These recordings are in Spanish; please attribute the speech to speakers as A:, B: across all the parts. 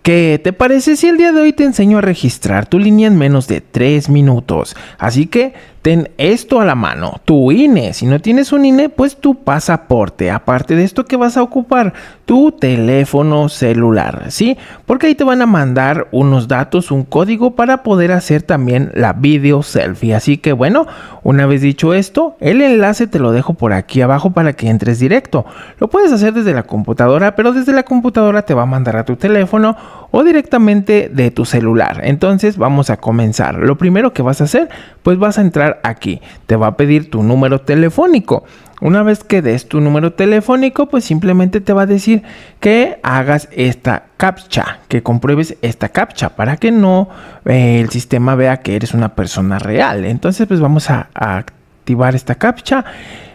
A: ¿Qué te parece si el día de hoy te enseño a registrar tu línea en menos de 3 minutos? Así que ten esto a la mano, tu INE. Si no tienes un INE, pues tu pasaporte. Aparte de esto, ¿qué vas a ocupar? Tu teléfono celular, ¿sí? Porque ahí te van a mandar unos datos, un código para poder hacer también la video selfie. Así que bueno, una vez dicho esto, el enlace te lo dejo por aquí abajo para que entres directo. Lo puedes hacer desde la computadora, pero desde la computadora te va a mandar a tu teléfono o directamente de tu celular. Entonces vamos a comenzar. Lo primero que vas a hacer, pues vas a entrar aquí. Te va a pedir tu número telefónico. Una vez que des tu número telefónico, pues simplemente te va a decir que hagas esta captcha, que compruebes esta captcha para que no el sistema vea que eres una persona real. Entonces pues vamos a activar esta captcha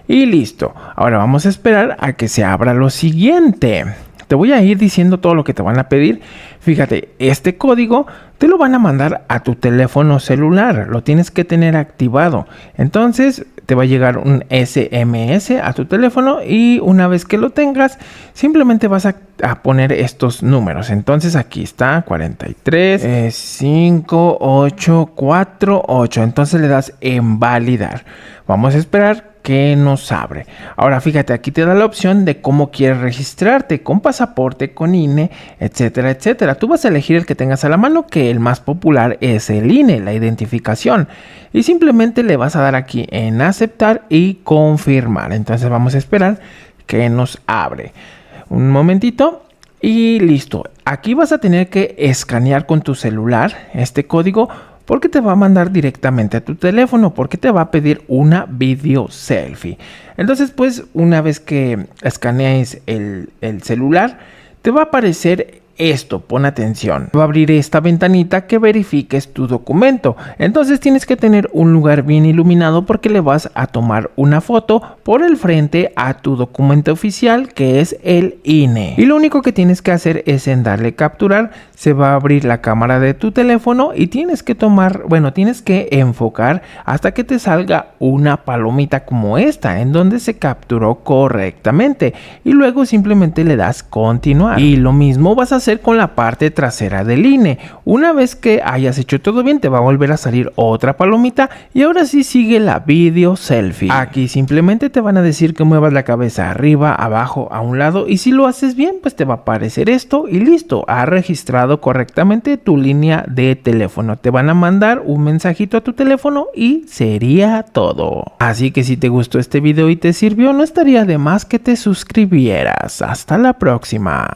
A: y listo. Ahora vamos a esperar a que se abra lo siguiente. Te voy a ir diciendo todo lo que te van a pedir. Fíjate, este código te lo van a mandar a tu teléfono celular. Lo tienes que tener activado. Entonces te va a llegar un SMS a tu teléfono y una vez que lo tengas, simplemente vas a poner estos números. Entonces aquí está 43 5 8 4 8. Entonces le das en validar. Vamos a esperar que nos abre. Ahora fíjate, aquí te da la opción de cómo quieres registrarte, con pasaporte, con INE, etcétera, etcétera. Tú vas a elegir el que tengas a la mano, que el más popular es el INE, la identificación. Y simplemente le vas a dar aquí en aceptar y confirmar. Entonces vamos a esperar que nos abre. Un momentito. Y listo. Aquí vas a tener que escanear con tu celular este código, porque te va a mandar directamente a tu teléfono, porque te va a pedir una video selfie. Entonces pues una vez que escanees el celular, te va a aparecer esto, pon atención. Va a abrir esta ventanita que verifiques tu documento. Entonces tienes que tener un lugar bien iluminado porque le vas a tomar una foto por el frente a tu documento oficial, que es el INE. Y lo único que tienes que hacer es en darle capturar. Se va a abrir la cámara de tu teléfono y tienes que tienes que enfocar hasta que te salga una palomita como esta, en donde se capturó correctamente. Y luego simplemente le das continuar. Y lo mismo vas a hacer con la parte trasera del INE. Una vez que hayas hecho todo bien, te va a volver a salir otra palomita y ahora sí sigue la video selfie. Aquí simplemente te van a decir que muevas la cabeza arriba, abajo, a un lado, y si lo haces bien, pues te va a aparecer esto y listo, has registrado correctamente tu línea de teléfono. Te van a mandar un mensajito a tu teléfono y sería todo. Así que si te gustó este video y te sirvió, no estaría de más que te suscribieras. Hasta la próxima.